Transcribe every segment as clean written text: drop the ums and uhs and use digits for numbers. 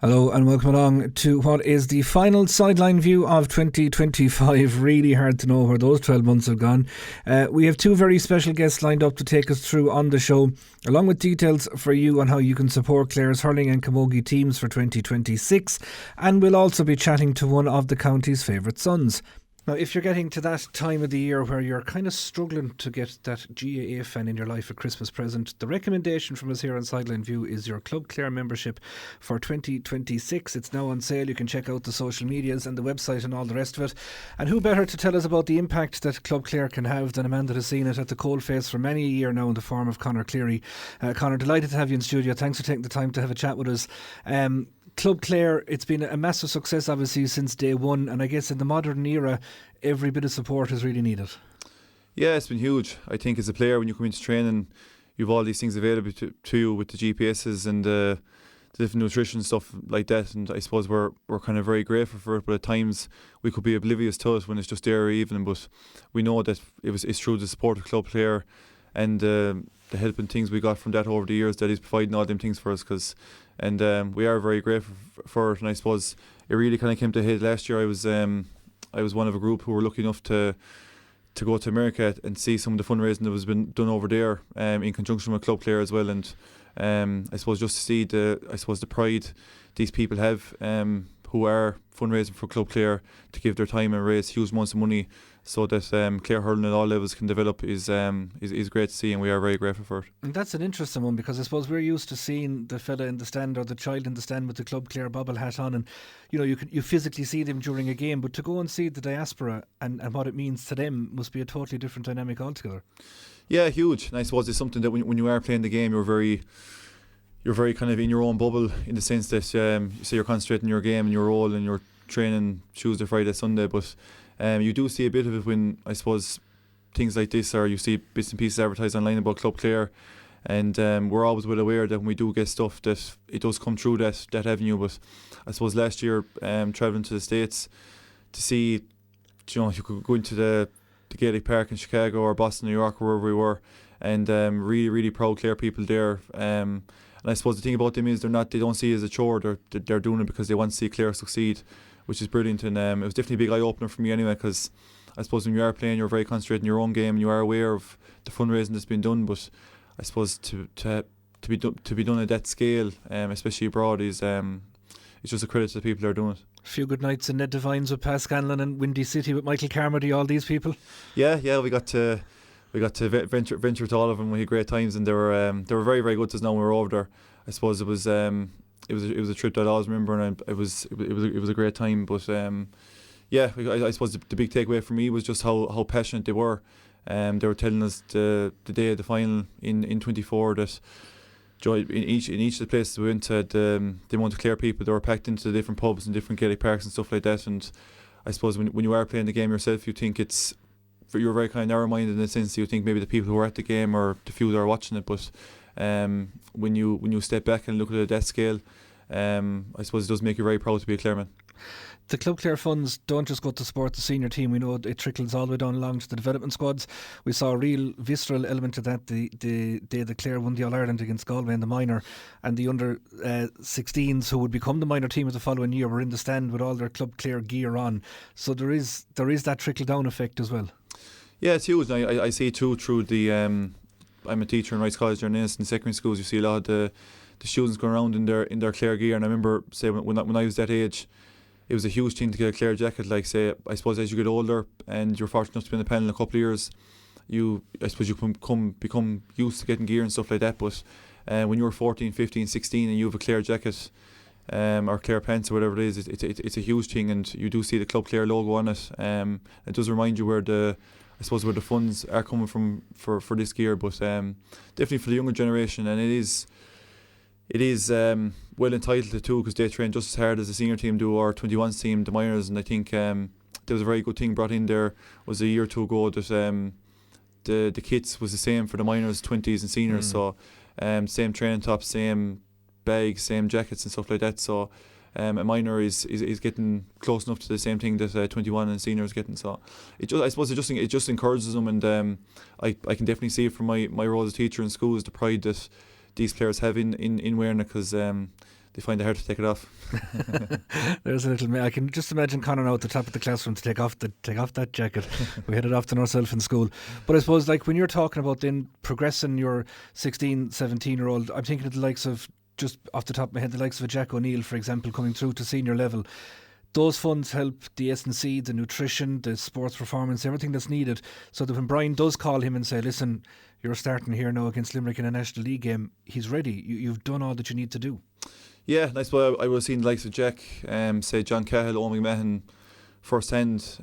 Hello and welcome along to what is the final sideline view of 2025. Really hard to know where those 12 months have gone. We have two very special guests lined up to take us through on the show, along with details for you on how you can support Clare's hurling and camogie teams for 2026. And we'll also be chatting to one of the county's favourite sons. Now, if you're getting to that time of the year where you're kind of struggling to get that GAA fan in your life a Christmas present, the recommendation from us here on Sideline View is your Club Clare membership for 2026. It's now on sale. You can check out the social medias and the website and all the rest of it. And who better to tell us about the impact that Club Clare can have than a man that has seen it at the coalface for many a year now in the form of Conor Cleary. Conor, delighted to have you in studio. Thanks for taking the time to have a chat with us. Club Clare, it's been a massive success obviously since day one, and I guess in the modern era every bit of support is really needed. Yeah, it's been huge. I think as a player, when you come into training, you've all these things available to you with the GPSs and the different nutrition stuff like that, and I suppose we're kind of very grateful for it, but at times we could be oblivious to it when it's just there even. But we know that it's through the support of Club Clare and the helping things we got from that over the years that he's providing all them things for us, and we are very grateful for it. And I suppose it really kind of came to a head last year. I was one of a group who were lucky enough to go to America and see some of the fundraising that was been done over there, in conjunction with Club Clare as well. And I suppose just to see the pride these people have, who are fundraising for Club Clare to give their time and raise huge amounts of money so that Clare hurling at all levels can develop is great to see, and we are very grateful for it. And that's an interesting one, because I suppose we're used to seeing the fella in the stand or the child in the stand with the Club Clare bobble hat on, and you physically see them during a game, but to go and see the diaspora and what it means to them must be a totally different dynamic altogether. Yeah, huge. And I suppose it's something that when you are playing the game, you're very kind of in your own bubble, in the sense that you say you're concentrating on your game and your role and your training Tuesday, Friday, Sunday, but you do see a bit of it when, I suppose, things like this, or you see bits and pieces advertised online about Club Clare, and we're always well aware that when we do get stuff that it does come through that avenue. But I suppose last year, travelling to the States to see, you could go into the Gaelic Park in Chicago or Boston, New York, or wherever we were, and really, really proud Clare people there. And I suppose the thing about them is they don't see it as a chore. They're doing it because they want to see Clare succeed, which is brilliant. And it was definitely a big eye opener for me anyway, because I suppose when you are playing, you're very concentrated in your own game and you are aware of the fundraising that's been done. But I suppose to be done at that scale, especially abroad, is it's just a credit to the people that are doing it. A few good nights in Ned Devines with Pat Scanlon and Windy City with Michael Carmody, all these people. Yeah, we got to venture to all of them. We had great times, and they were very, very good to us now when we were over there. I suppose it was a trip that I always remember, and it was a great time. But I suppose the big takeaway for me was just how passionate they were. They were telling us the day of the final in 24 that in each of the places we went to, the amount of Clare people that were packed into the different pubs and different Gaelic parks and stuff like that. And I suppose when you are playing the game yourself, you think you're very kind of narrow-minded in the sense you think maybe the people who are at the game or the few that are watching it. But when you step back and look at it at that scale, I suppose it does make you very proud to be a Clareman. The Club Clare funds don't just go to support the senior team. We know it trickles all the way down along to the development squads. We saw a real visceral element of that the day that Clare won the All-Ireland against Galway in the minor, and the under 16s who would become the minor team of the following year were in the stand with all their Club Clare gear on. So there is that trickle down effect as well. Yeah, it's huge. I see too through the I'm a teacher in Rice College there, and in secondary schools you see a lot of the students going around in their Clare gear. And I remember, say, when I was that age, it was a huge thing to get a Clare jacket. Like, say, I suppose as you get older and you're fortunate enough to be in the panel in a couple of years, I suppose you become used to getting gear and stuff like that. But when you're 14, 15, 16 and you have a Clare jacket or Clare pants or whatever it is, it's a huge thing, and you do see the Club Clare logo on it. It does remind you where the funds are coming from for this gear. But definitely for the younger generation, and it is well entitled to too, because they train just as hard as the senior team do, or 21's team, the minors. And I think there was a very good thing brought in there was a year or two ago that the kits was the same for the minors, 20s and seniors. So same training tops, same bags, same jackets and stuff like that. So a minor is getting close enough to the same thing that 21 and seniors getting. So it just encourages them, and I can definitely see it from my role as a teacher in schools, the pride that these players have in wearing it, because find it hard to take it off. There's a little. I can just imagine Conor now at the top of the classroom to take off that jacket. We had it often ourselves in school. But I suppose, like, when you're talking about then progressing your 16, 17-year-old, I'm thinking of the likes of, just off the top of my head, the likes of a Jack O'Neill, for example, coming through to senior level. Those funds help the S&C, the nutrition, the sports performance, everything that's needed, so that when Brian does call him and say, listen, you're starting here now against Limerick in a National League game, he's ready. You've done all that you need to do. Yeah, I suppose I would have seen the likes of Jack, say John Cahill, Owen McMahon first hand,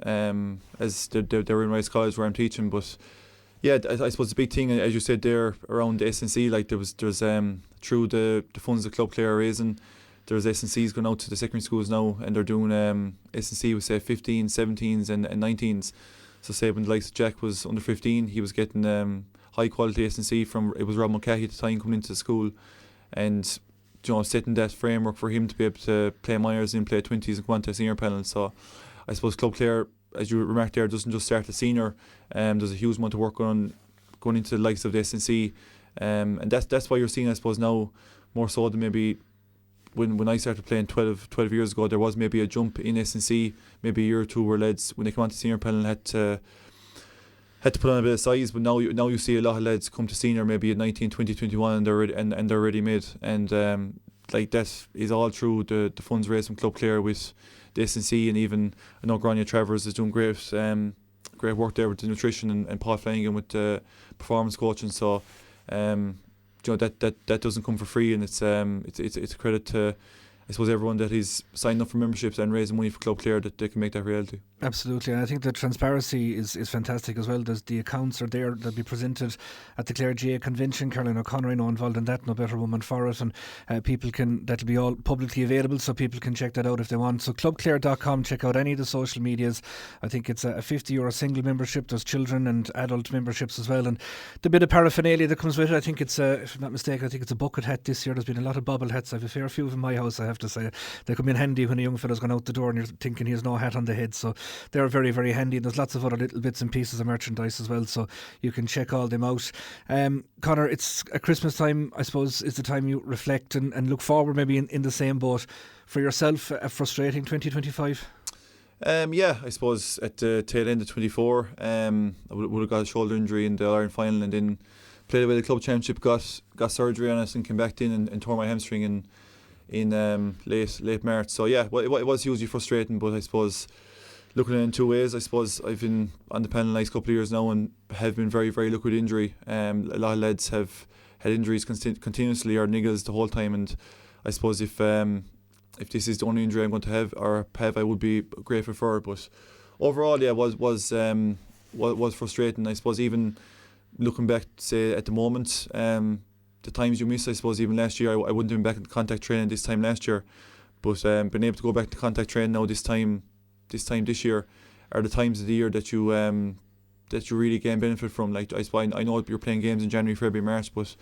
as they were in Rice College where I'm teaching. But yeah, I suppose the big thing, as you said there, around the S&C, like there's through the funds the Club Clare are raising, there's S&Cs going out to the secondary schools now, and they're doing S&C with say 15s, 17s and 19s. So say when the likes of Jack was under 15, he was getting high quality S&C from, it was Rob Mulcahy at the time coming into the school, and setting that framework for him to be able to play minors and play 20s and go on to a senior panel. So I suppose Club Clare, as you remarked there, doesn't just start at senior. There's a huge amount of work going into the likes of the S&C, and that's why you're seeing, I suppose, now more so than maybe when I started playing 12 years ago. There was maybe a jump in S&C, maybe a year or two where lads, when they come on to senior panel, had to put on a bit of size. But now you see a lot of lads come to senior maybe at 19, 20, 21 and they're already mid. And like that is all through the funds raised from Club Clare with the S&C, and even I know Grania Travers is doing great work there with the nutrition, and Paul Flanagan with the performance coaching. So that doesn't come for free, and it's a credit to, I suppose, everyone that is signing up for memberships and raising money for Club Clare, that they can make that reality. Absolutely, and I think the transparency is fantastic as well. The accounts are there, they'll be presented at the Clare GA convention. Caroline O'Connor, I know, involved in that, no better woman for it, and that'll be all publicly available, so people can check that out if they want. So clubclare.com, check out any of the social medias. I think it's a €50 single membership. There's children and adult memberships as well, and the bit of paraphernalia that comes with it, I think it's if I'm not mistaken, I think it's a bucket hat this year. There's been a lot of bobble hats. I have a fair few in my house, I have to say. They come in handy when a young fella's gone out the door and you're thinking he has no hat on the head, so they're very, very handy. There's lots of other little bits and pieces of merchandise as well, so you can check all them out. Conor, it's a Christmas time, I suppose, is the time you reflect and look forward, maybe in the same boat. For yourself, a frustrating 2025? Yeah, I suppose at the tail end of 24, I would have got a shoulder injury in the Ireland final, and then played away the club championship, got surgery on it, and came back in and tore my hamstring in late March. So yeah, it was hugely frustrating, but I suppose looking at it in two ways. I suppose I've been on the panel the last couple of years now and have been very, very lucky with injury. A lot of lads have had injuries continuously or niggles the whole time, and I suppose if this is the only injury I'm going to have, I would be grateful for it. But overall, yeah, was frustrating. I suppose even looking back, say at the moment, the times you miss, I suppose even last year I wouldn't have been back in contact training this time last year, but being able to go back to contact training now this year are the times of the year that you really gain benefit from. Like I know you're playing games in January, February, March, but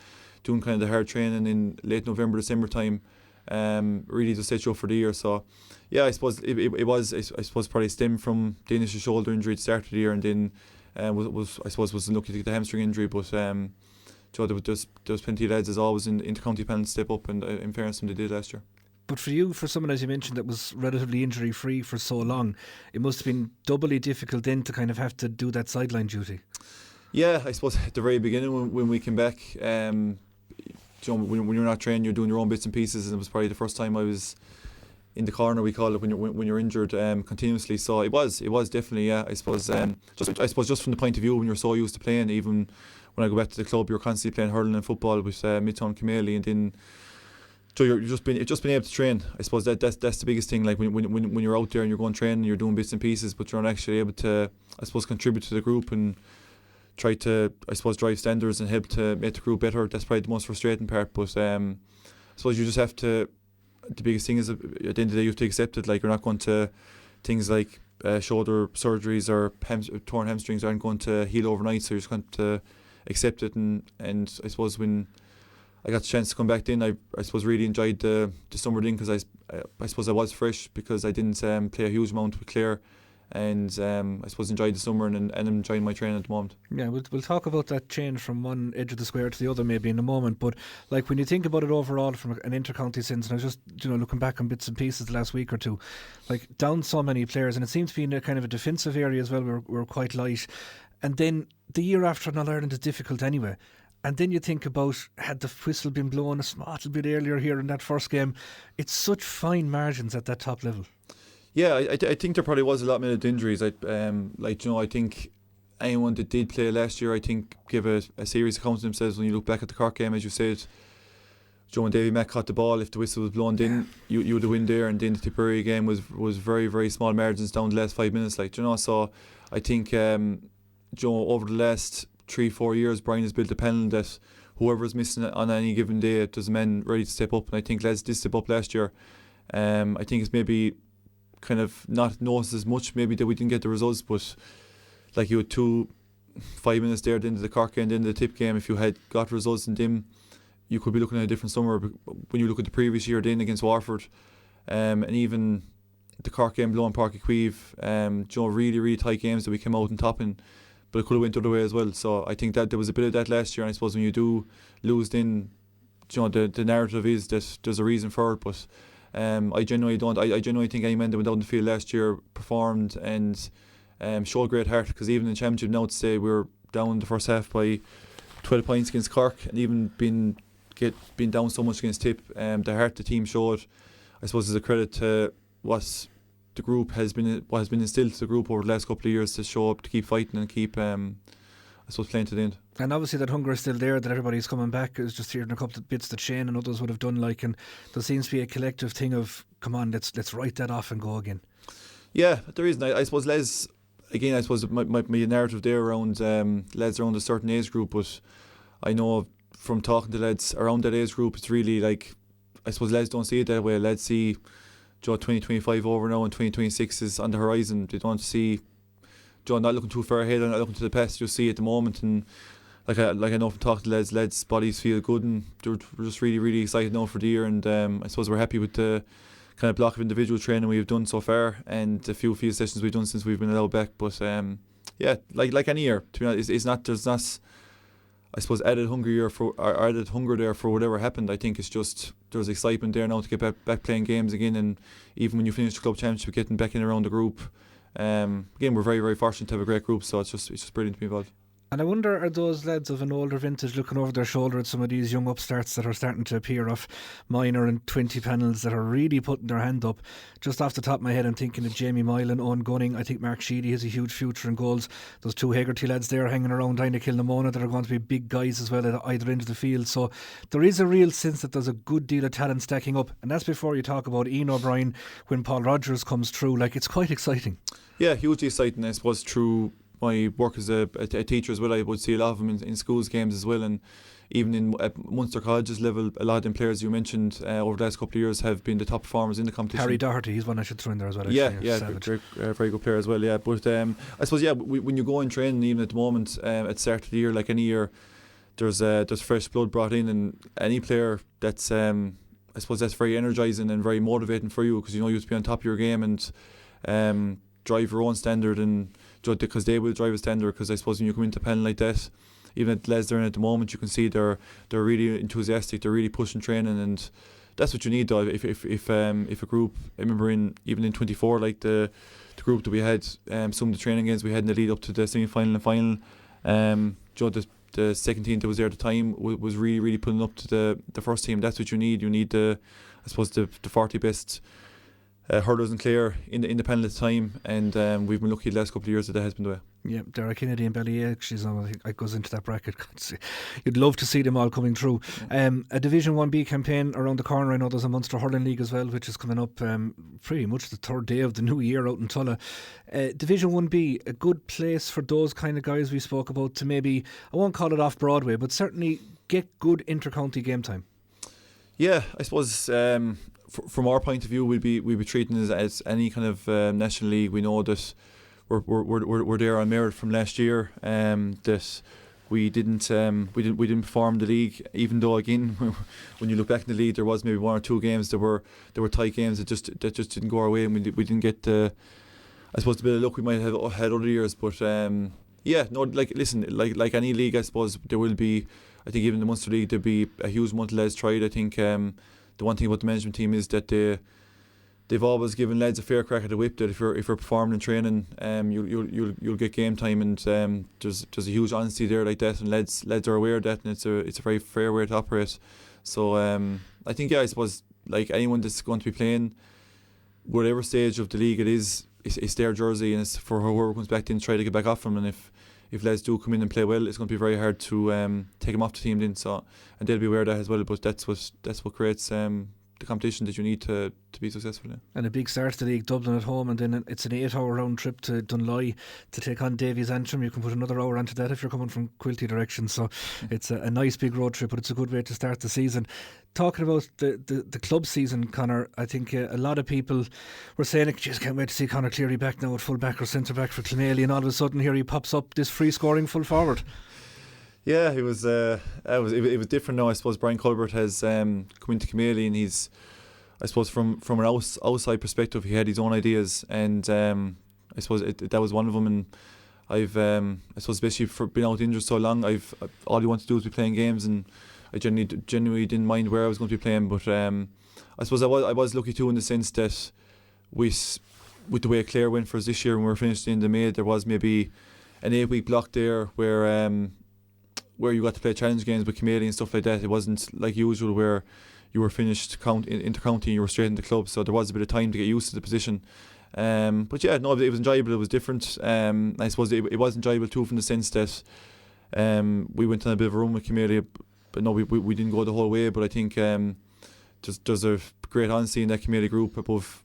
doing kind of the hard training in late November, December time really does set you up for the year. So yeah, I suppose it was probably stemmed from the initial shoulder injury at the start of the year, and then was lucky to get the hamstring injury, but there was plenty of lads as always in inter-county panel step up, and in fairness they did last year. But for you, for someone, as you mentioned, that was relatively injury free for so long, it must have been doubly difficult then to kind of have to do that sideline duty. Yeah, I suppose at the very beginning when we came back, when you're not trained, you're doing your own bits and pieces, and it was probably the first time I was in the corner, we call it, when you're injured continuously. So it was definitely, yeah, I suppose just from the point of view when you're so used to playing, even when I go back to the club, you're constantly playing hurling and football with Midtown Camogie, and then so you're just been able to train. I suppose that's the biggest thing. Like when you're out there and you're going training, you're doing bits and pieces, but you're not actually able to, I suppose, contribute to the group and try to, I suppose, drive standards and help to make the group better. That's probably the most frustrating part. But I suppose you just have to. The biggest thing is at the end of the day you have to accept it. Like you're not going to, things like shoulder surgeries or torn hamstrings aren't going to heal overnight. So you're just going to accept it. And I suppose when I got the chance to come back in, I suppose really enjoyed the summer then, because I suppose I was fresh because I didn't play a huge amount with Clare and I suppose enjoyed the summer and enjoying my training at the moment. Yeah, we'll talk about that change from one edge of the square to the other maybe in a moment, but like when you think about it overall from an inter-county sense, and I was just looking back on bits and pieces the last week or two, like down so many players, and it seems to be in a kind of a defensive area as well. We're quite light, and then the year after in All-Ireland is difficult anyway. And then you think about, had the whistle been blown a small bit earlier here in that first game, it's such fine margins at that top level. Yeah, I think there probably was a lot of minute injuries. I think anyone that did play last year, I think, give a serious account of themselves when you look back at the Cork game, as you said. Joe and Davy Mack caught the ball. If the whistle was blown in, you would have win there. And then the Tipperary game was very, very small margins down the last 5 minutes. So I think Joe, over the last 3-4 years, Brian has built a panel that whoever's missing it on any given day, there's men ready to step up. And I think Les did step up last year. I think it's maybe kind of not noticed as much maybe that we didn't get the results, but like you had 5 minutes there at the end of the Cork game and then the Tip game. If you had got results in them, you could be looking at a different summer. When you look at the previous year then against Waterford, and even the Cork game below in Páirc Uí Chaoimh, really, really tight games that we came out on top in, but it could have went the other way as well. So I think that there was a bit of that last year, and I suppose when you do lose then, the narrative is that there's a reason for it, but I genuinely don't. I genuinely think any men that went out on the field last year performed and showed great heart, because even in the championship now to say we were down in the first half by 12 points against Cork, and even being down so much against Tip, the heart the team showed, I suppose, is a credit to what the group has been instilled to the group over the last couple of years, to show up, to keep fighting and keep I suppose playing to the end. And obviously that hunger is still there, that everybody's coming back. Is just hearing a couple of bits that Shane and others would have done, and there seems to be a collective thing of, come on, let's write that off and go again. Yeah, there is. I suppose Les, again, I suppose my narrative there around lads around a certain age group, but I know from talking to lads around that age group, it's really like, I suppose lads don't see it that way. Lads see 2025 over now and 2026 is on the horizon. They don't see not looking too far ahead and not looking to the past, just see at the moment. And like I know from talking to lads bodies feel good, and they're just really, really excited now for the year. And I suppose we're happy with the kind of block of individual training we've done so far, and a few sessions we've done since we've been allowed back. But yeah, like any year, to be honest, there's not I suppose added hunger there for whatever happened. I think it's just there's excitement there now to get back playing games again, and even when you finish the club championship, getting back in around the group. Again, we're very, very fortunate to have a great group, so it's just brilliant to be involved. And I wonder, are those lads of an older vintage looking over their shoulder at some of these young upstarts that are starting to appear off minor and 20 panels that are really putting their hand up? Just off the top of my head, I'm thinking of Jamie Moylan, Owen Gunning. I think Mark Sheedy has a huge future in goals. Those two Hegarty lads there hanging around Dinah Kilnamona that are going to be big guys as well at either end of the field. So there is a real sense that there's a good deal of talent stacking up. And that's before you talk about Ian O'Brien when Paul Rogers comes through. It's quite exciting. Yeah, hugely exciting. I suppose through my work as a teacher as well, I would see a lot of them in schools games as well, and even at Munster College's level, a lot of them players you mentioned over the last couple of years have been the top performers in the competition. Harry Doherty, he's one I should throw in there as well. Yeah, very good player as well. Yeah, but I suppose when you go in training, even at the moment, at the start of the year, like any year, there's fresh blood brought in, and any player that's I suppose that's very energising and very motivating for you, because you have to be on top of your game and drive your own standard, and because they will drive a standard. Because I suppose when you come into a panel like that, even at Les they're in at the moment, you can see they're really enthusiastic, they're really pushing training, and that's what you need though. If a group, I remember even in 24, like the group that we had, some of the training games we had in the lead up to the semi-final and final, the second team that was there at the time was really, really pulling up to the first team. That's what you need. You need the 40 best hurlers in Clare in the panel at the time, and we've been lucky the last couple of years that has been the way. Yeah, Dara Kennedy and Ballyea, she's on. I goes into that bracket. You'd love to see them all coming through. A Division 1B campaign around the corner. I know there's a Munster Hurling League as well, which is coming up pretty much the third day of the new year out in Tulla. Division 1B, a good place for those kind of guys we spoke about to maybe, I won't call it off Broadway, but certainly get good inter-county game time. Yeah, I suppose from our point of view, we'll be treating it as any kind of national league. We know that we're there on merit from last year. That we didn't perform the league, even though again when you look back in the league, there was maybe one or two games that were tight games that just didn't go our way, and we didn't get I suppose the bit of luck we might have had other years, but yeah, no, listen, like any league, I suppose there will be. I think even the Munster League, there'll be a huge amount of lads tried. I think the one thing about the management team is that they've always given lads a fair crack at the whip. That if you're performing and training, you'll get game time, and there's a huge honesty there like that, and lads are aware of that, and it's a very fair way to operate. So I think, yeah, I suppose like anyone that's going to be playing, whatever stage of the league it is, it's their jersey, and it's for whoever comes back in to try to get back off them. And if lads do come in and play well, it's going to be very hard to take them off the team then. So, and they'll be aware of that as well. But that's what creates the competition that you need to be successful in. And a big start to the league, Dublin at home, and then it's an 8-hour round trip to Dunloy to take on Davies Antrim. You can put another hour onto that if you're coming from Quilty direction. So it's a nice big road trip, but it's a good way to start the season. Talking about the club season, Conor, I think a lot of people were saying, just can't wait to see Conor Cleary back now at full back or centre back for Clonelly, and all of a sudden here he pops up, this free scoring full forward. Yeah, it was different now. I suppose Brian Culbert has come into Clonelly, and he's, I suppose from an outside perspective, he had his own ideas, and I suppose that was one of them. And I suppose especially for being out injured so long, all you want to do is be playing games, and I genuinely didn't mind where I was going to be playing. But I suppose I was lucky too, in the sense that with the way Clare went for us this year when we were finished in the May, there was maybe an 8-week block there where you got to play challenge games with Clonelly and stuff like that. It wasn't like usual where you were finished inter-county and you were straight in the club, so there was a bit of time to get used to the position. But yeah, no, it was enjoyable, it was different. I suppose it was enjoyable too, from the sense that we went on a bit of a run with Clonelly, but no, we didn't go the whole way. But I think there's a great honesty in that Clonelly group, above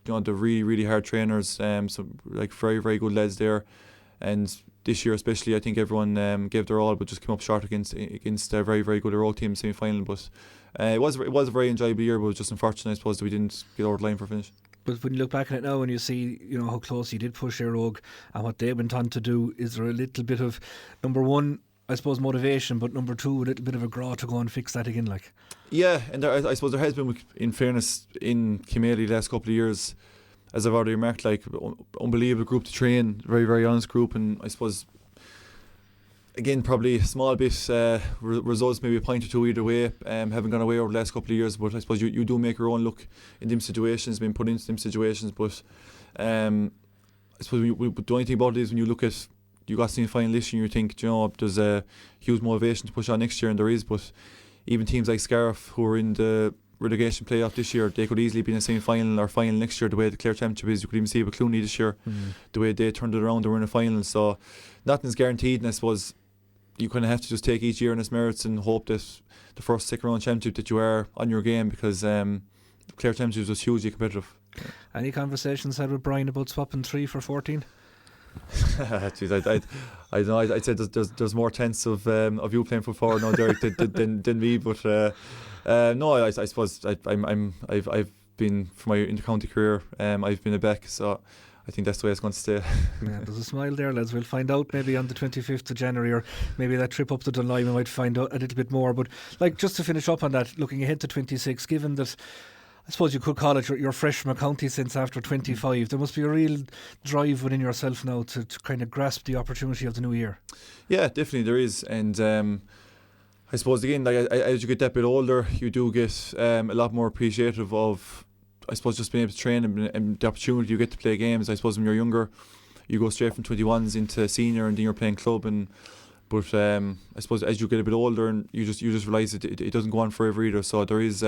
the really, really hard trainers, some like very, very good lads there. And this year especially, I think everyone gave their all, but just came up short against a very, very good Euro team semi-final. But it was a very enjoyable year, but it was just unfortunate, I suppose, that we didn't get over the line for a finish. But when you look back at it now and you see, how close you did push Éire Óg and what they went on to do, is there a little bit of, number one, I suppose, motivation, but number two, a little bit of a graw to go and fix that again, like? Yeah, and I suppose there has been, in fairness, in Clonelly the last couple of years, as I've already remarked, like, unbelievable group to train, very, very honest group. And I suppose, again, probably a small bit results, maybe a point or two either way, haven't gone away over the last couple of years. But I suppose you do make your own look in them situations, being put into them situations. But I suppose the only thing about it is, when you look at, you got to the final this year, and you think, there's a huge motivation to push on next year, and there is. But even teams like Scariff, who are in the relegation playoff this year, they could easily be in a semi-final or final next year, the way the Clare Championship is. You could even see it with Clooney this year, the way they turned it around, they were in a final. So nothing's guaranteed, and I suppose you kind of have to just take each year on its merits and hope that the first second round championship that you are on your game, because the Clare Championship was hugely competitive. Any conversations had with Brian about swapping 3 for 14? Jeez, I know. I'd say there's more chance of you playing full forward now, Derek, than me. But no, I suppose I've been, for my inter-county career, I've been a back, so I think that's the way it's going to stay. Yeah, there's a smile there, lads. We'll find out maybe on the 25th of January, or maybe that trip up to Dunloy, we might find out a little bit more. But like, just to finish up on that, looking ahead to 26, given that, I suppose you could call it you're fresh from a county since after 25, there must be a real drive within yourself now to kind of grasp the opportunity of the new year. Yeah, definitely there is. And I suppose, again, like, as you get that bit older, you do get a lot more appreciative of, I suppose, just being able to train and the opportunity you get to play games. I suppose when you're younger, you go straight from 21s into senior, and then you're playing club. But I suppose as you get a bit older, and you just realise it doesn't go on forever either. So there is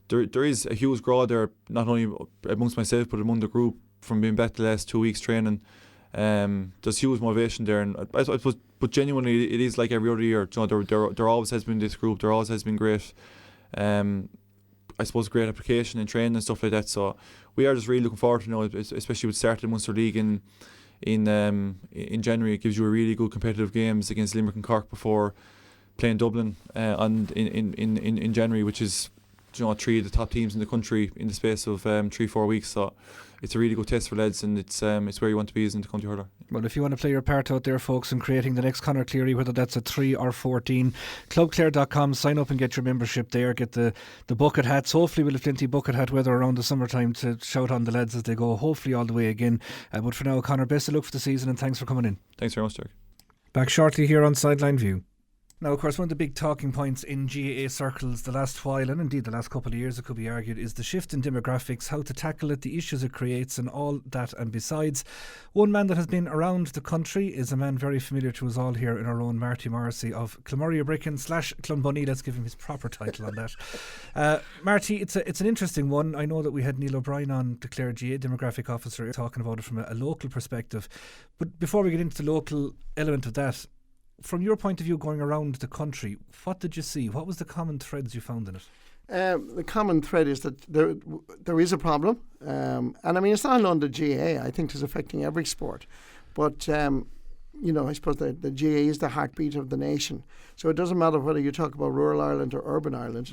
there is a huge growth there, not only amongst myself but among the group, from being back the last 2 weeks training. There's huge motivation there, and I suppose, but genuinely, it is like every other year. There always has been this group. There always has been great, I suppose, great application and training and stuff like that. So we are just really looking forward to, especially with starting the Munster League in January. It gives you a really good competitive games against Limerick and Cork before playing Dublin in January, which is three of the top teams in the country in the space of 3-4 weeks. So it's a really good test for lads, and it's where you want to be as in the county hurler. Well, if you want to play your part out there, folks, in creating the next Conor Cleary, whether that's at 3 or 14, clubclare.com, sign up and get your membership there. Get the bucket hats. Hopefully we'll have plenty of bucket hat weather around the summertime to shout on the lads as they go, hopefully all the way again. But for now, Conor, best of luck for the season, and thanks for coming in. Thanks very much, Derek. Back shortly here on Sideline View. Now, of course, one of the big talking points in GAA circles the last while, and indeed the last couple of years, it could be argued, is the shift in demographics, how to tackle it, the issues it creates, and all that and besides. One man that has been around the country is a man very familiar to us all here in our own Marty Morrissey of Clonmurray-Brickin / Clonbunny. Let's give him his proper title on that. Marty, it's an interesting one. I know that we had Neil O'Brien on, the Clare GAA demographic officer, talking about it from a local perspective. But before we get into the local element of that, from your point of view, going around the country, what did you see? What was the common threads you found in it? The common thread is that there is a problem, and I mean it's not only on the GAA. I think it's affecting every sport, but I suppose the GAA is the heartbeat of the nation. So it doesn't matter whether you talk about rural Ireland or urban Ireland.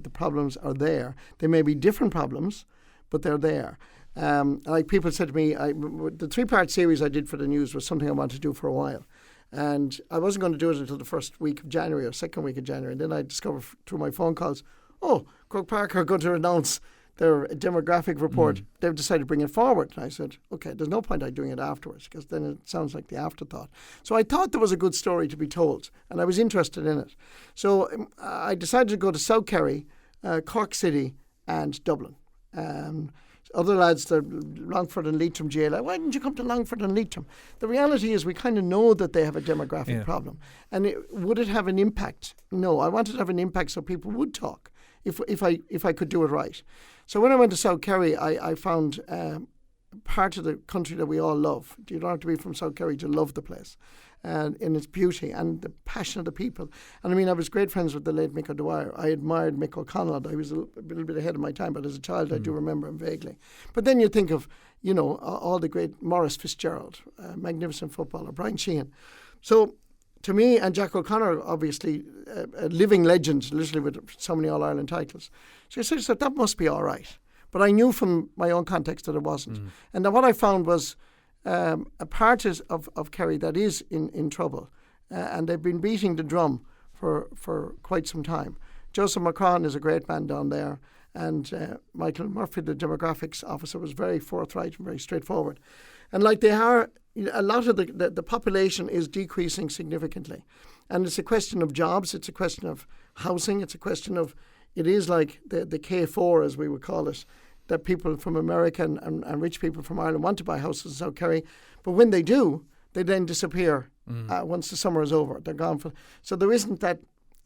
The problems are there. They may be different problems, but they're there. Like people said to me, the 3-part series I did for the news was something I wanted to do for a while. And I wasn't going to do it until the first week of January or second week of January. And then I discovered through my phone calls, Croke Park are going to announce their demographic report. They've decided to bring it forward. And I said, okay, there's no point in doing it afterwards because then it sounds like the afterthought. So I thought there was a good story to be told and I was interested in it. So I decided to go to South Kerry, Cork City and Dublin. Other lads, the Longford and Leitrim GAA, why didn't you come to Longford and Leitrim? The reality is we kind of know that they have a demographic problem. And would it have an impact? No, I wanted to have an impact so people would talk if I could do it right. So when I went to South Kerry, I found part of the country that we all love. You don't have to be from South Kerry to love the place. And in its beauty and the passion of the people. And I mean, I was great friends with the late Mick O'Dwyer. I admired Mick O'Connell. I was a little bit ahead of my time, but as a child I do remember him vaguely. But then you think of, all the great Maurice Fitzgerald, magnificent footballer, Brian Sheehan. So to me, and Jack O'Connor, obviously, a living legend, literally with so many All-Ireland titles. So I said, that must be all right. But I knew from my own context that it wasn't. And then what I found was a part of Kerry that is in trouble, and they've been beating the drum for quite some time. Joseph Macron is a great man down there, and Michael Murphy, the demographics officer, was very forthright and very straightforward. And like they are, a lot of the population is decreasing significantly. And it's a question of jobs, it's a question of housing, it's a question of, it is like the K4, as we would call it, that people from America and rich people from Ireland want to buy houses in South Kerry. But when they do, they then disappear once the summer is over. They're gone. So there isn't that,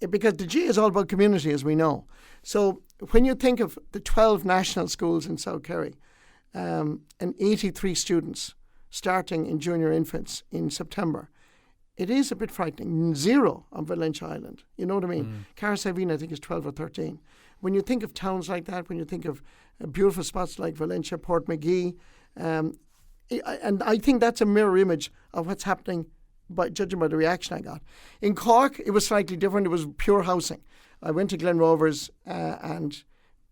because the GAA is all about community, as we know. So when you think of the 12 national schools in South Kerry, and 83 students starting in junior infants in September, it is a bit frightening. 0 on Valentia Island. You know what I mean? Carsavine, I think, is 12 or 13. When you think of towns like that, when you think of beautiful spots like Valentia, Portmagee, and I think that's a mirror image of what's happening, judging by the reaction I got. In Cork, it was slightly different. It was pure housing. I went to Glen Rovers, and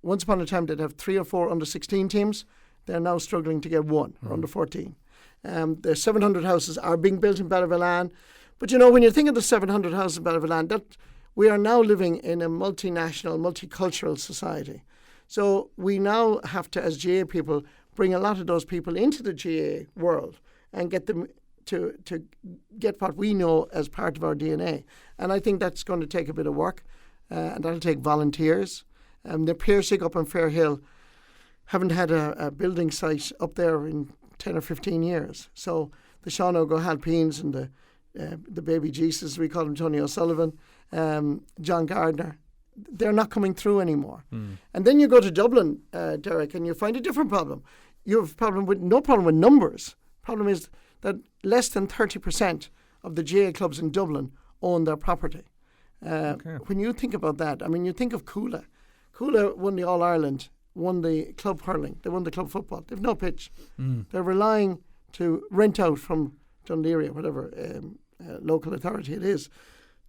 once upon a time they'd have 3 or 4 under-16 teams. They're now struggling to get 1 or under-14. There's 700 houses are being built in Ballyvillan. But when you think of the 700 houses in Ballyvillan, that we are now living in a multinational, multicultural society. So we now have to, as GAA people, bring a lot of those people into the GAA world and get them to get what we know as part of our DNA. And I think that's going to take a bit of work, and that'll take volunteers. The Piercing up on Fairhill haven't had a building site up there in 10 or 15 years. So the Sean O'Halpines and the baby Jesus, we call him Tony O'Sullivan, John Gardner, they're not coming through anymore. And then you go to Dublin, Derek, and you find a different problem. You have no problem with numbers. Problem is that less than 30% of the GAA clubs in Dublin own their property. When you think about that, I mean, you think of Coola. Coola won the All-Ireland, won the club hurling, they won the club football. They've no pitch. They're relying to rent out from Dundee or whatever local authority it is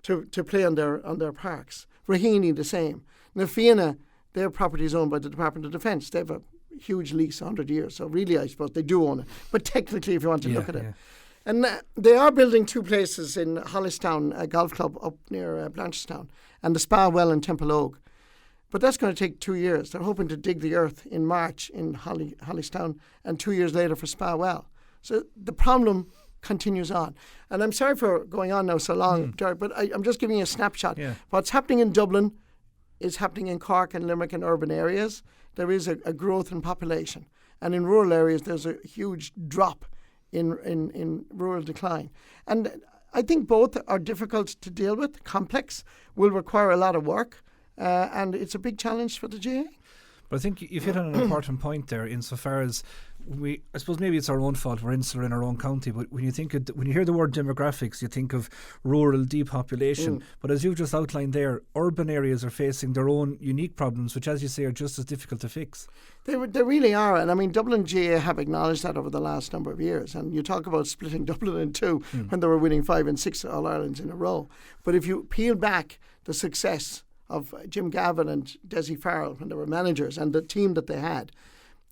to play on their parks. Raheny the same. Now Fianna, their property is owned by the Department of Defence. They have a huge lease, 100 years. So really, I suppose they do own it. But technically, if you want to look at it. And they are building 2 places in Hollistown Golf Club up near Blanchardstown and the Spa Well in Temple Oak. But that's going to take 2 years. They're hoping to dig the earth in March in Hollistown and 2 years later for Spa Well. So the problem continues on. And I'm sorry for going on now so long, Derek, but I'm just giving you a snapshot. Yeah. What's happening in Dublin is happening in Cork and Limerick and urban areas. There is a growth in population. And in rural areas, there's a huge drop in rural decline. And I think both are difficult to deal with, complex, will require a lot of work. And it's a big challenge for the GA. But I think you've hit on an important point there, insofar as I suppose maybe it's our own fault, we're insular in our own county, but when you hear the word demographics, you think of rural depopulation. But as you've just outlined there, urban areas are facing their own unique problems, which, as you say, are just as difficult to fix. They really are. And I mean, Dublin GA have acknowledged that over the last number of years. And you talk about splitting Dublin in 2 when they were winning 5 and 6 All-Irelands in a row. But if you peel back the success of Jim Gavin and Desi Farrell when they were managers and the team that they had,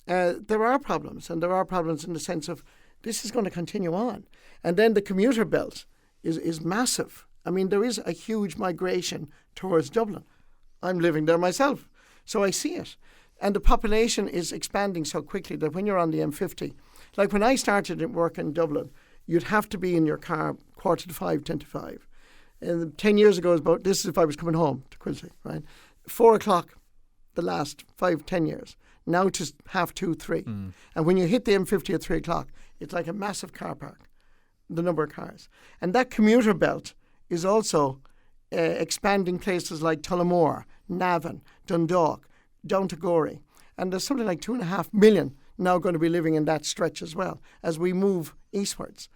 there are problems. And there are problems in the sense of this is going to continue on. And then the commuter belt is massive. I mean, there is a huge migration towards Dublin. I'm living there myself, so I see it. And the population is expanding so quickly that when you're on the M50, like when I started work in Dublin, you'd have to be in your car 4:45, 10 to 5. And 10 years ago, this is if I was coming home to Quilty, right? 4 o'clock the last 5-10 years. Now it is 2:30, 3. And when you hit the M50 at 3 o'clock, it's like a massive car park, the number of cars. And that commuter belt is also expanding places like Tullamore, Navan, Dundalk, down to Gorey. And there's something like 2.5 million now going to be living in that stretch as well as we move eastwards.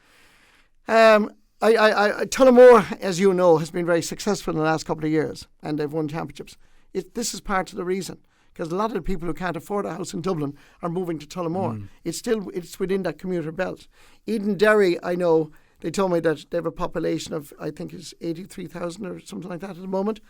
Tullamore, as you know, has been very successful in the last couple of years, and they've won championships. This is part of the reason, because a lot of the people who can't afford a house in Dublin are moving to Tullamore. It's within that commuter belt. Eden Derry, I know, they told me that they have a population of, I think it's 83,000 or something like that at the moment.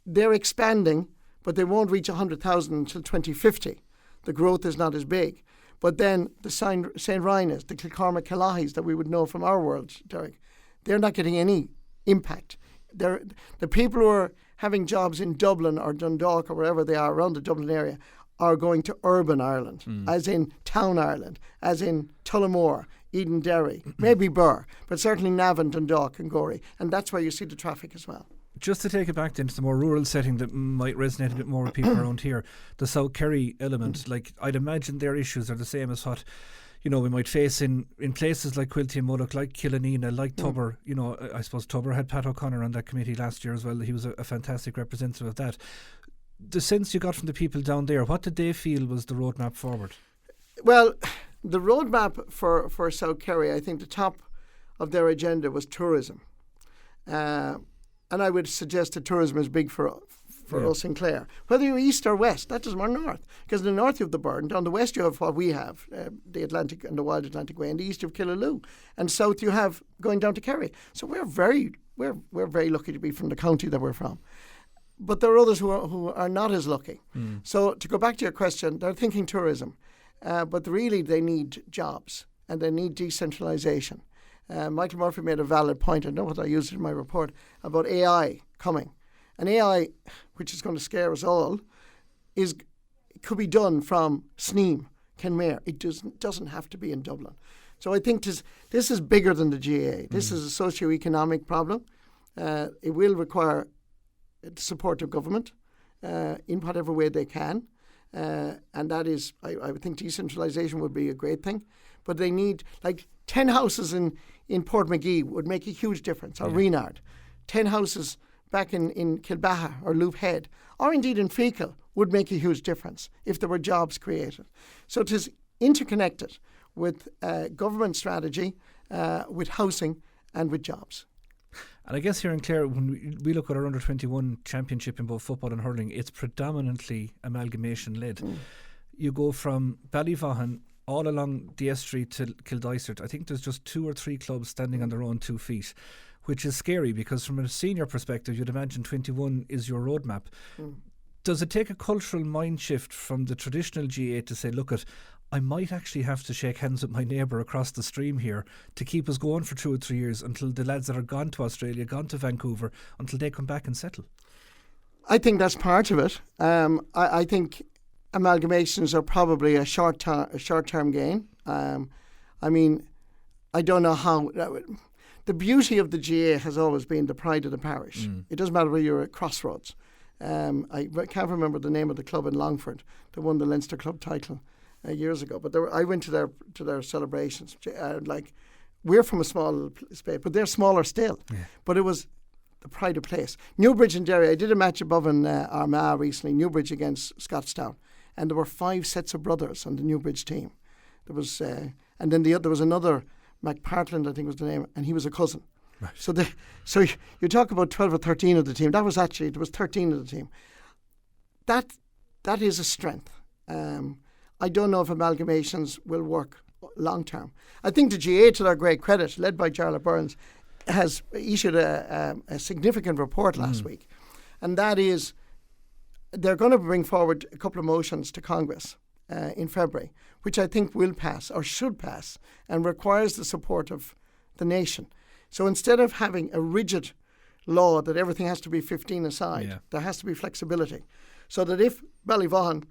They're expanding, but they won't reach 100,000 until 2050. The growth is not as big. But then the St. Rynagh's, the Kilcormac Kilahis that we would know from our world, Derek, they're not getting any impact. The people who are having jobs in Dublin or Dundalk or wherever they are around the Dublin area are going to urban Ireland, as in town Ireland, as in Tullamore, Eden Derry, maybe Burr, but certainly Navan, Dundalk and Gorey. And that's where you see the traffic as well. Just to take it back into the more rural setting that might resonate a bit more with people around here, the South Kerry element, like I'd imagine their issues are the same as what, we might face in places like Quilty and Muddock, like Killanena, like Tubber. I suppose Tubber had Pat O'Connor on that committee last year as well. He was a fantastic representative of that. The sense you got from the people down there, what did they feel was the roadmap forward? Well, the roadmap for South Kerry, I think the top of their agenda was tourism. And I would suggest that tourism is big for us in Clare. Whether you're east or west, that doesn't matter north. Because in the north you have the Burren, down the west you have what we have, the Atlantic and the Wild Atlantic Way, and the east you have Killaloo, and south you have going down to Kerry. So we're very lucky to be from the county that we're from. But there are others who are not as lucky. So to go back to your question, they're thinking tourism, but really they need jobs and they need decentralisation. Michael Murphy made a valid point, I know what I used in my report, about AI coming. And AI, which is going to scare us all, could be done from Sneem, Kenmare. It doesn't have to be in Dublin. So I think this is bigger than the GAA. This is a socio-economic problem. It will require the support of government in whatever way they can. And that is, I would think decentralisation would be a great thing. But they need, 10 houses in Portmagee would make a huge difference, or Renard. 10 houses back in Kilbaha or Loop Head, or indeed in Fecal, would make a huge difference if there were jobs created. So it is interconnected with government strategy, with housing and with jobs. And I guess here in Clare, when we look at our under-21 championship in both football and hurling, it's predominantly amalgamation-led. You go from Ballyvaughan all along the estuary to Kildysart. I think there's just 2 or 3 clubs standing on their own 2 feet, which is scary because from a senior perspective, you'd imagine 21 is your roadmap. Does it take a cultural mind shift from the traditional GA to say, look, I might actually have to shake hands with my neighbour across the stream here to keep us going for 2 or 3 years until the lads that are gone to Australia, gone to Vancouver, until they come back and settle? I think that's part of it. I think amalgamations are probably a short-term gain. I mean, I don't know how... The beauty of the GA has always been the pride of the parish. It doesn't matter whether you're at Crossroads. I can't remember the name of the club in Longford that won the Leinster Club title years ago. But I went to their celebrations. We're from a small space, but they're smaller still. Yeah. But it was the pride of place. Newbridge and Derry. I did a match above in Armagh recently. Newbridge against Scottstown, and there were 5 sets of brothers on the Newbridge team. There was, and then there was another. McPartland, I think was the name, and he was a cousin. Right. So you talk about 12 or 13 of the team. There was 13 of the team. That is a strength. I don't know if amalgamations will work long term. I think the GA, to their great credit, led by Charlotte Burns, has issued a significant report last week, and that is they're going to bring forward a couple of motions to Congress in February, which I think will pass or should pass and requires the support of the nation. So instead of having a rigid law that everything has to be 15 aside, there has to be flexibility. So that if Ballyvaughan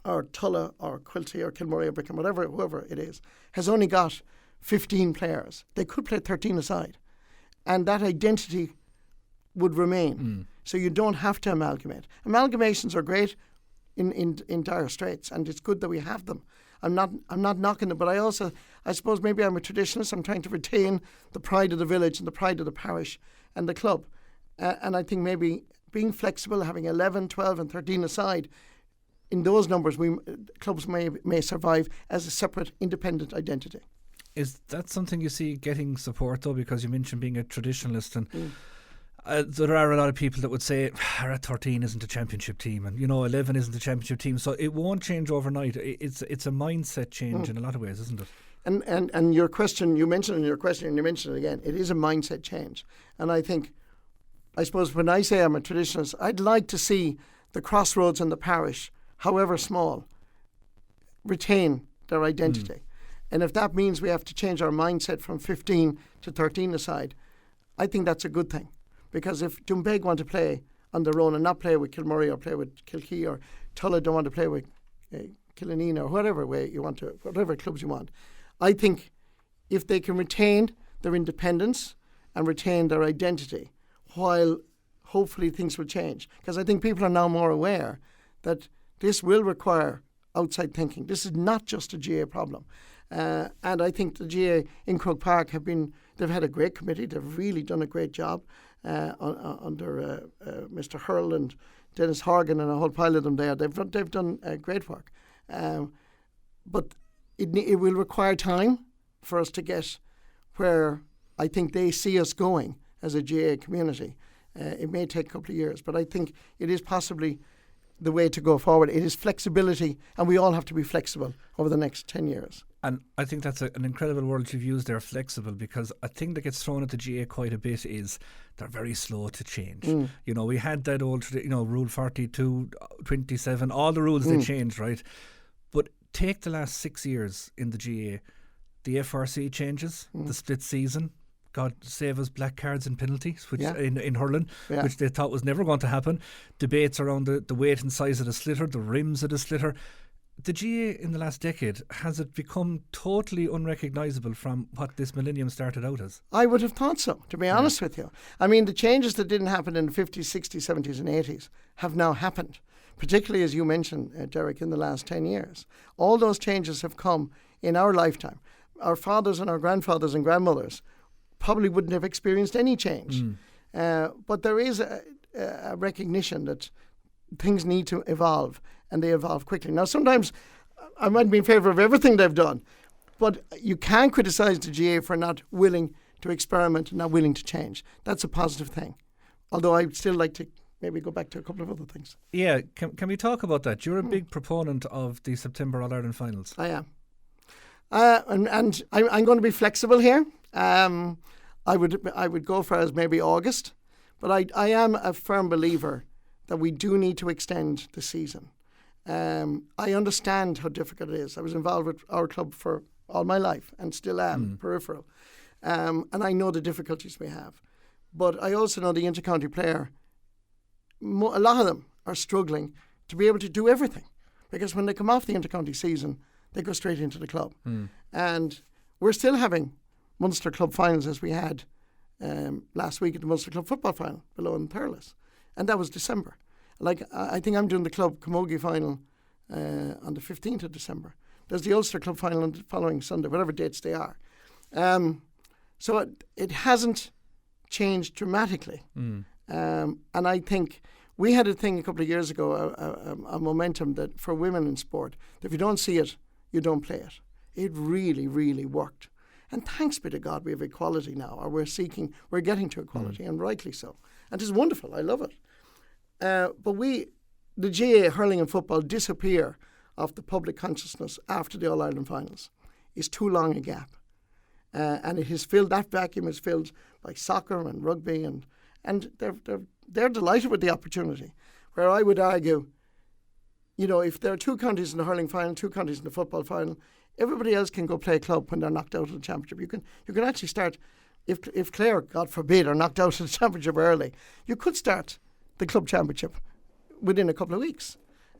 or Tulla or Quilty or Kilmurray or Bickham, whoever it is, has only got 15 players, they could play 13 aside. And that identity would remain. So you don't have to amalgamate. Amalgamations are great in dire straits, and it's good that we have them. I'm not knocking them, but I suppose maybe I'm a traditionalist. I'm trying to retain the pride of the village and the pride of the parish and the club. And I think maybe being flexible, having 11, 12 and 13 aside, in those numbers, clubs may survive as a separate, independent identity. Is that something you see getting support, though? Because you mentioned being a traditionalist, and there are a lot of people that would say, 13 isn't a championship team, and 11 isn't a championship team, so it won't change overnight. It's a mindset change in a lot of ways, isn't it? And your question, you mentioned in your question, and you mentioned it again, it is a mindset change. And I suppose when I say I'm a traditionalist, I'd like to see the Crossroads and the parish, however small, retain their identity. And if that means we have to change our mindset from 15 to 13 aside, I think that's a good thing. Because if Doonbeg want to play on their own and not play with Kilmurray or play with Kilkee, or Tulla don't want to play with Killanena or whatever way you want to, whatever clubs you want, I think if they can retain their independence and retain their identity, while hopefully things will change. Because I think people are now more aware that this will require outside thinking. This is not just a GA problem. And I think the GA in Croke Park they've had a great committee. They've really done a great job under Mr. Hurl and Dennis Horgan and a whole pile of them there. They've done great work. But it will require time for us to get where I think they see us going as a GA community. It may take a couple of years, but I think it is possibly the way to go forward. It is flexibility, and we all have to be flexible over the next 10 years. And I think that's an incredible word you've used there, flexible, because a thing that gets thrown at the GA quite a bit is they're very slow to change. We had that old, Rule 42, 27, all the rules they changed, right? But take the last 6 years in the GA, the FRC changes, the split season, God save us, black cards and penalties, which in hurling, which they thought was never going to happen. Debates around the weight and size of the slitter, the rims of the slitter. The GA in the last decade, has it become totally unrecognisable from what this millennium started out as? I would have thought so, to be honest with you. I mean, the changes that didn't happen in the 50s, 60s, 70s and 80s have now happened, particularly as you mentioned, Derek, in the last 10 years. All those changes have come in our lifetime. Our fathers and our grandfathers and grandmothers probably wouldn't have experienced any change. But there is a recognition that things need to evolve, and they evolve quickly. Now, sometimes I might be in favour of everything they've done, but you can't criticise the GA for not willing to experiment and not willing to change. That's a positive thing. Although I'd still like to maybe go back to a couple of other things. Yeah, can we talk about that? You're a big proponent of the September All-Ireland finals. I am. And I'm going to be flexible here. I would go for as maybe August, but I am a firm believer that we do need to extend the season. I understand how difficult it is. I was involved with our club for all my life and still am, peripheral. And I know the difficulties we have. But I also know the intercounty player, a lot of them are struggling to be able to do everything. Because when they come off the intercounty season, they go straight into the club. And we're still having Munster club finals as we had last week at the Munster club football final below in Thurles. And that was December. Like, I think I'm doing the club camogie final on the 15th of December. There's the Ulster club final on the following Sunday, whatever dates they are. So it hasn't changed dramatically. And I think we had a thing a couple of years ago, a momentum that for women in sport, that if you don't see it, you don't play it. It really, really worked. And thanks be to God, we have equality now, or we're getting to equality, and rightly so. And it's wonderful, I love it. But the GAA hurling and football disappear off the public consciousness after the All-Ireland finals. It's too long a gap. And that vacuum is filled by soccer and rugby, and they're delighted with the opportunity. Where I would argue, if there are two counties in the hurling final, two counties in the football final, everybody else can go play a club when they're knocked out of the championship. You can actually start, if Clare, God forbid, are knocked out of the championship early, you could start the club championship within a couple of weeks,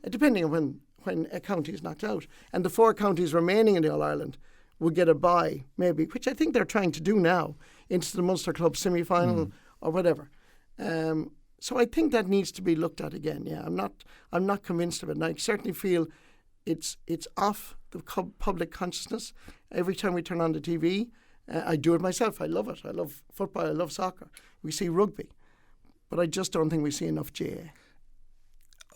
depending on when a county is knocked out. And the 4 counties remaining in the All-Ireland would get a bye, maybe, which I think they're trying to do now, into the Munster Club semi-final or whatever. So I think that needs to be looked at again. Yeah, I'm not convinced of it, and I certainly feel it's off the public consciousness. Every time we turn on the TV, I do it myself. I love it. I love football. I love soccer. We see rugby, but I just don't think we see enough GAA.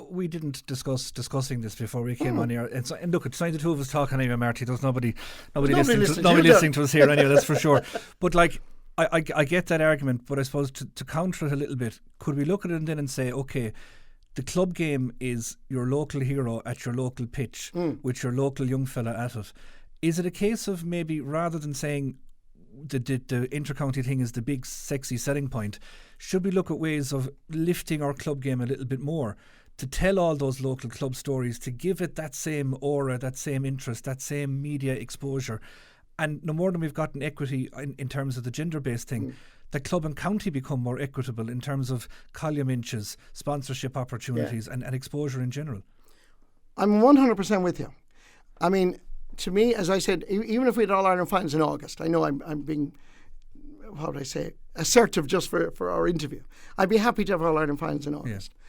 We didn't discussing this before we came on here. And look, it's not the two of us talking anyway, Marty. There's nobody listening to us here anyway, that's for sure. But like, I get that argument, but I suppose to counter it a little bit, could we look at it then and say, okay, the club game is your local hero at your local pitch with your local young fella at it. Is it a case of maybe, rather than saying the inter-county thing is the big sexy selling point, should we look at ways of lifting our club game a little bit more, to tell all those local club stories, to give it that same aura, that same interest, that same media exposure? And no more than we've gotten equity in terms of the gender-based thing, the club and county become more equitable in terms of column inches, sponsorship opportunities and exposure in general. I'm 100% with you. I mean, to me, as I said, even if we had All-Ireland finals in August, I know I'm being, how would I say, assertive just for our interview. I'd be happy to have All-Ireland finals in August. Yes.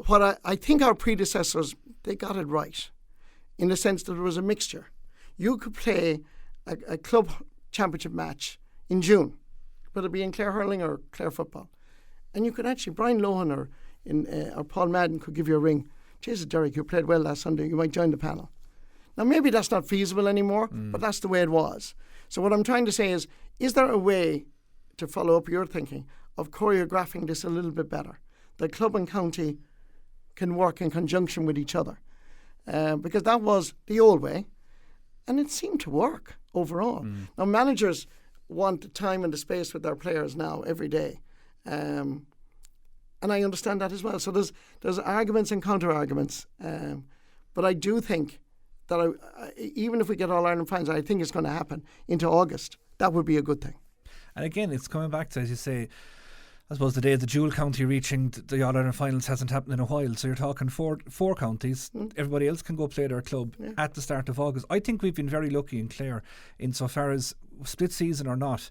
What I think our predecessors, they got it right, in the sense that there was a mixture. You could play a club championship match in June, whether it be in Clare hurling or Clare football, and you could actually, Brian Lohan or Paul Madden could give you a ring. Jesus, Derek, you played well last Sunday, you might join the panel. Now maybe that's not feasible anymore, but that's the way it was. So what I'm trying to say is there a way, to follow up your thinking, of choreographing this a little bit better, that club and county can work in conjunction with each other? Because that was the old way, and it seemed to work overall. Now managers want the time and the space with their players now every day, and I understand that as well. So there's arguments and counter arguments, but I do think that even if we get All-Ireland finals, I think it's going to happen into August, that would be a good thing. And again, it's coming back to, as you say, I suppose the day of the dual county reaching the All-Ireland finals hasn't happened in a while. So you're talking four counties. Everybody else can go play their club at the start of August. I think we've been very lucky in Clare, insofar as split season or not,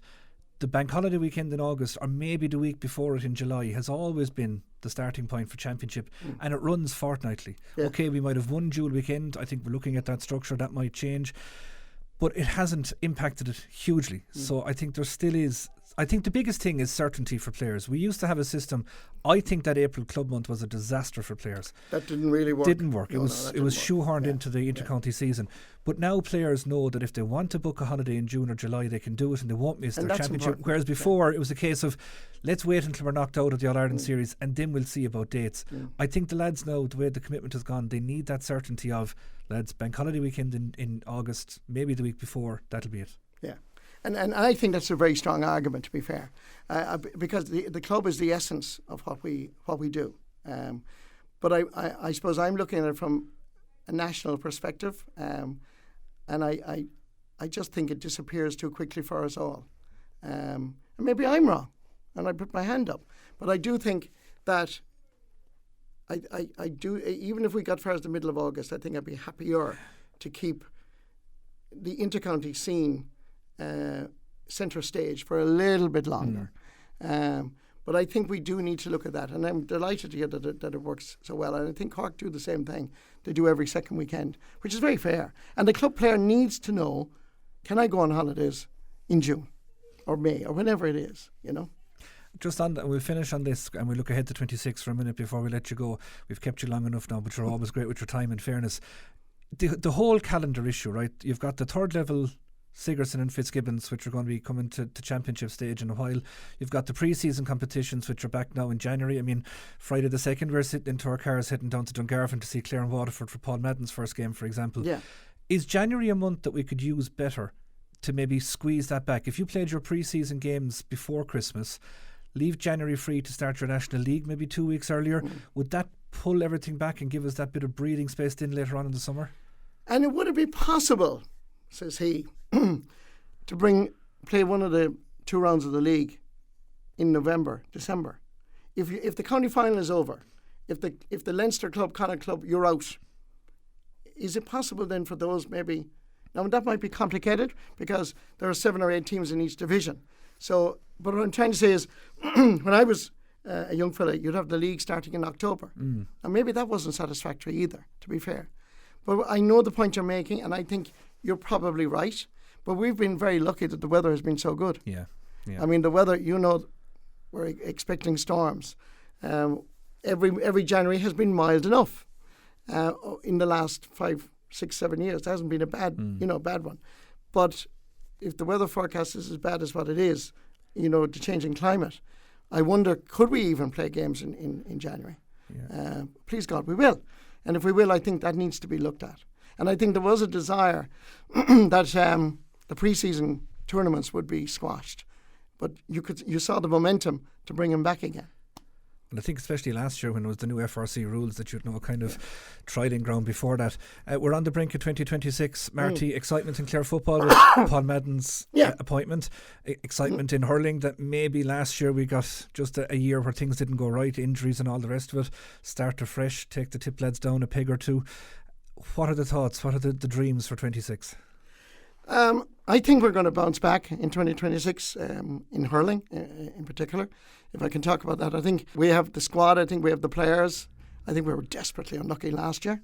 the bank holiday weekend in August, or maybe the week before it in July, has always been the starting point for championship, and it runs fortnightly. Okay, we might have one dual weekend. I think we're looking at that structure, that might change, but it hasn't impacted it hugely. So I think there still is. I think the biggest thing is certainty for players. We used to have a system. I think that April club month was a disaster for players. That didn't really work. It was shoehorned into the intercounty season. But now players know that if they want to book a holiday in June or July, they can do it and they won't miss their championship. Important. Whereas before it was a case of, let's wait until we're knocked out of the All-Ireland series and then we'll see about dates. I think the lads now, the way the commitment has gone, they need that certainty of, lads, bank holiday weekend in August, maybe the week before, that'll be it. Yeah. And I think that's a very strong argument, to be fair, because the club is the essence of what we do. But I suppose I'm looking at it from a national perspective, and I just think it disappears too quickly for us all. And maybe I'm wrong, and I put my hand up. But I do think that I do, even if we got far as the middle of August, I think I'd be happier to keep the intercounty scene centre stage for a little bit longer. But I think we do need to look at that, and I'm delighted to hear that it works so well. And I think Cork do the same thing. They do every second weekend, which is very fair. And the club player needs to know, can I go on holidays in June or May or whenever it is, you know? Just on that, we'll finish on this and we'll look ahead to 26 for a minute before we let you go. We've kept you long enough now, but you're always great with your time and fairness. The whole calendar issue, right? You've got the third level Sigerson and Fitzgibbons, which are going to be coming to championship stage in a while. You've got the pre-season competitions, which are back now in January. I mean, Friday the 2nd, we're sitting into our cars heading down to Dungarvan to see Clare and Waterford for Paul Madden's first game, for example. Yeah. Is January a month that we could use better to maybe squeeze that back? If you played your pre-season games before Christmas, leave January free to start your National League maybe 2 weeks earlier, would that pull everything back and give us that bit of breathing space then later on in the summer? And would it be possible, says he, to play one of the 2 rounds of the league in November, December? If the county final is over, if the Leinster club, Connacht club, you're out, is it possible then for those maybe? Now that might be complicated because there are 7 or 8 teams in each division. So, but what I'm trying to say is, when I was a young fella, you'd have the league starting in October, and maybe that wasn't satisfactory either, to be fair. But I know the point you're making, and I think you're probably right. But we've been very lucky that the weather has been so good. Yeah. I mean, the weather, we're expecting storms. Every January has been mild enough in the last 5, 6, 7 years. It hasn't been a bad one. But if the weather forecast is as bad as what it is, the changing climate, I wonder, could we even play games in January? Yeah. Please God, we will. And if we will, I think that needs to be looked at. And I think there was a desire that the pre-season tournaments would be squashed. But you saw the momentum to bring them back again. And I think especially last year when it was the new FRC rules that you'd kind of trotting ground before that. We're on the brink of 2026. Marty, excitement in Clare football with Paul Madden's appointment. Excitement in hurling that maybe last year we got just a year where things didn't go right, injuries and all the rest of it. Start afresh, take the tip lads down a peg or two. What are the thoughts? What are the dreams for 26? I think we're going to bounce back in 2026 in hurling in particular. If I can talk about that, I think we have the squad. I think we have the players. I think we were desperately unlucky last year.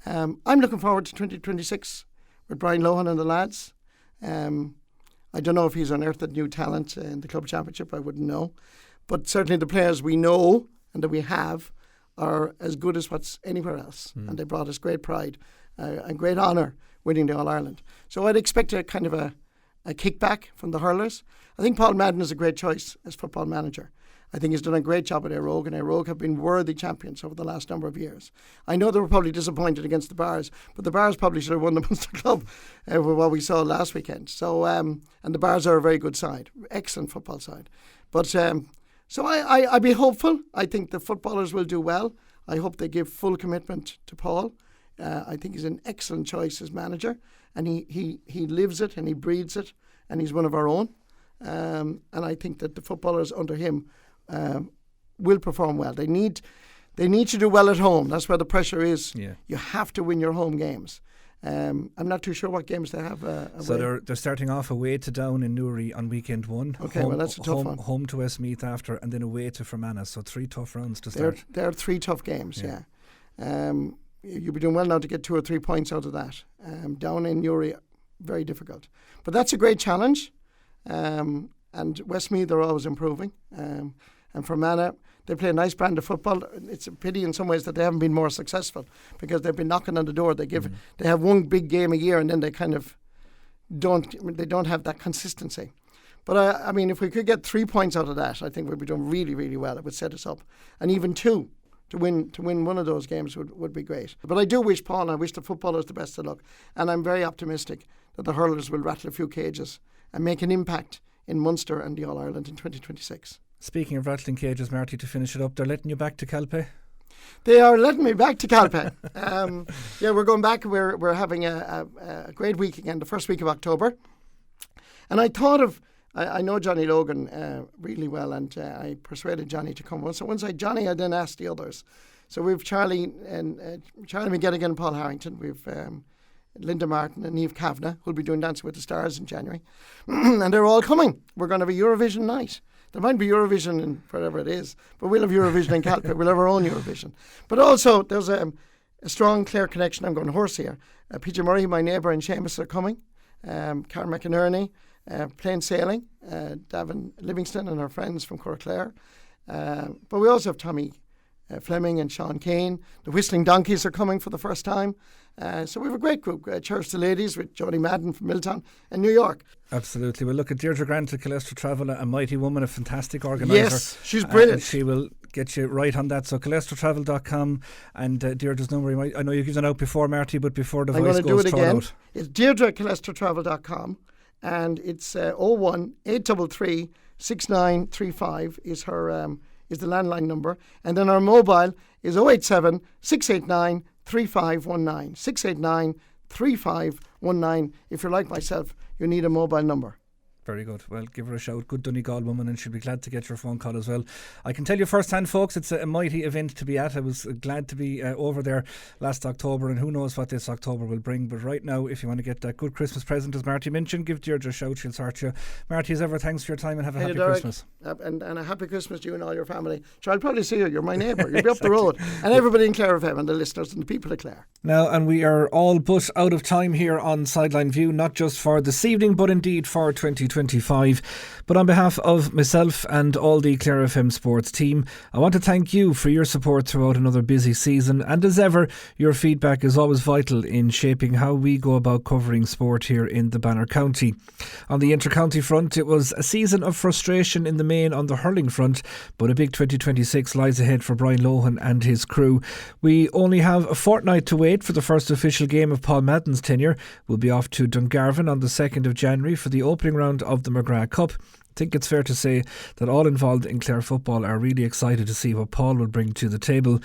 I'm looking forward to 2026 with Brian Lohan and the lads. I don't know if he's unearthed new talent in the club championship. I wouldn't know. But certainly the players we know and that we have are as good as what's anywhere else. And they brought us great pride and great honour winning the All-Ireland. So I'd expect a kind of a kickback from the hurlers. I think Paul Madden is a great choice as football manager. I think he's done a great job at Éireoga, and Éireoga have been worthy champions over the last number of years. I know they were probably disappointed against the Bars, but the Bars probably should have won the Munster Club with what we saw last weekend. So, and the Bars are a very good side, excellent football side. But so I'd be hopeful. I think the footballers will do well. I hope they give full commitment to Paul. I think he's an excellent choice as manager, and he lives it and he breathes it, and he's one of our own. And I think that the footballers under him will perform well. They need to do well at home. That's where the pressure is. Yeah. You have to win your home games. I'm not too sure what games they have. So they're starting off away to Down in Newry on weekend 1. Okay, well that's a tough one. Home to Westmeath after, and then away to Fermanagh. So 3 tough rounds to start. They're 3 tough games. Yeah. You'll be doing well now to get 2 or 3 points out of that. Down in Newry, very difficult. But that's a great challenge. And Westmeath are always improving. And Fermanagh, they play a nice brand of football. It's a pity in some ways that they haven't been more successful because they've been knocking on the door. They have one big game a year and then they kind of don't have that consistency. But I mean, if we could get 3 points out of that, I think we'd be doing really, really well. It would set us up. And even 2 to win one of those games would be great. But I do wish Paul and I wish the footballers the best of luck. And I'm very optimistic that the hurlers will rattle a few cages and make an impact in Munster and the All-Ireland in 2026. Speaking of rattling cages, Marty, to finish it up, they're letting you back to Calpe? They are letting me back to Calpe. Yeah, we're going back. We're having a great week again, the first week of October. And I thought of, I know Johnny Logan really well, and I persuaded Johnny to come. So once I Johnny, I then asked the others. So we've Charlie McGettigan and Paul Harrington. We've Linda Martin and Niamh Kavanagh, who'll be doing Dancing with the Stars in January. And they're all coming. We're going to have a Eurovision night. There might be Eurovision in whatever it is, but we'll have Eurovision in Calpe. We'll have our own Eurovision. But also, there's a strong Clare connection. I'm going horse here. PJ Murray, my neighbour, and Seamus are coming. Karen McInerney, plain sailing. Davin Livingston and our friends from Clare. But we also have Tommy Fleming and Sean Kane. The Whistling Donkeys are coming for the first time. So we have a great group. Church to Ladies with Jodie Madden from Milltown and New York. Absolutely. Well, look at Deirdre Grant at Calestra Travel, a mighty woman, a fantastic organiser. Yes, she's brilliant. She will get you right on that. So calestratravel.com and Deirdre's number. I know you've given out before, Marty, but before the voice goes, throw it out. It's Deirdre at calestratravel.com, and it's 01 833 6935 is her is the landline number, and then our mobile is 087 689 3519 689 3519. If you're like myself, you need a mobile number. Very good. Well, give her a shout. Good Donegal woman, and she'll be glad to get your phone call as well. I can tell you firsthand, folks, it's a mighty event to be at. I was glad to be over there last October, and who knows what this October will bring. But right now, if you want to get that good Christmas present, as Marty mentioned, give Deirdre a shout. She'll sort you. Marty, as ever, thanks for your time and have a happy Christmas. And a happy Christmas to you and all your family. So I'll probably see you. You're my neighbour. You'll be up the road. And everybody in Clare FM and the listeners and the people of Clare. Now, and we are all but out of time here on Sideline View, not just for this evening, but indeed for 2025. But on behalf of myself and all the Clare FM Sports team, I want to thank you for your support throughout another busy season, and as ever, your feedback is always vital in shaping how we go about covering sport here in the Banner County. On the inter-county front, it was a season of frustration in the main on the hurling front, but a big 2026 lies ahead for Brian Lohan and his crew. We only have a fortnight to wait for the first official game of Paul Madden's tenure. We'll be off to Dungarvan on the 2nd of January for the opening round of the McGrath Cup. I think it's fair to say that all involved in Clare football are really excited to see what Paul will bring to the table.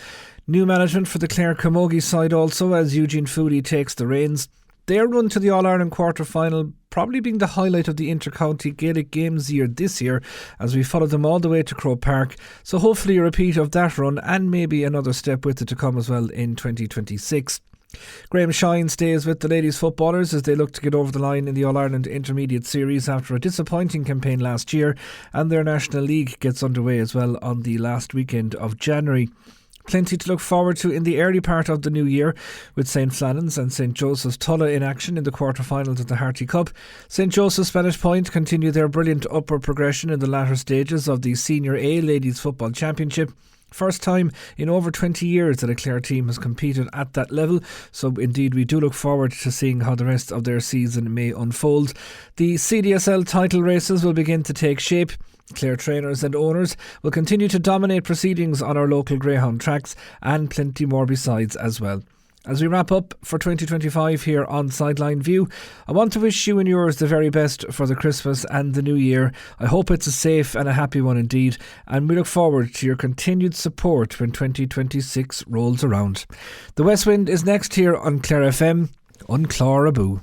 New management for the Clare camogie side also, as Eugene Foodie takes the reins. Their run to the All-Ireland quarter-final probably being the highlight of the inter-county Gaelic Games year this year, as we followed them all the way to Croke Park. So hopefully a repeat of that run, and maybe another step with it to come as well in 2026. Graham Shine stays with the ladies footballers as they look to get over the line in the All-Ireland Intermediate Series after a disappointing campaign last year, and their National League gets underway as well on the last weekend of January. Plenty to look forward to in the early part of the new year, with St Flannan's and St Joseph's Tulla in action in the quarter-finals of the Harty Cup. St Joseph's Spanish Point continue their brilliant upward progression in the latter stages of the Senior A Ladies Football Championship. First time in over 20 years that a Clare team has competed at that level, so indeed we do look forward to seeing how the rest of their season may unfold. The CDSL title races will begin to take shape. Clare trainers and owners will continue to dominate proceedings on our local greyhound tracks, and plenty more besides as well. As we wrap up for 2025 here on Sideline View, I want to wish you and yours the very best for the Christmas and the New Year. I hope it's a safe and a happy one indeed, and we look forward to your continued support when 2026 rolls around. The West Wind is next here on Clare FM. On Clár Aboo.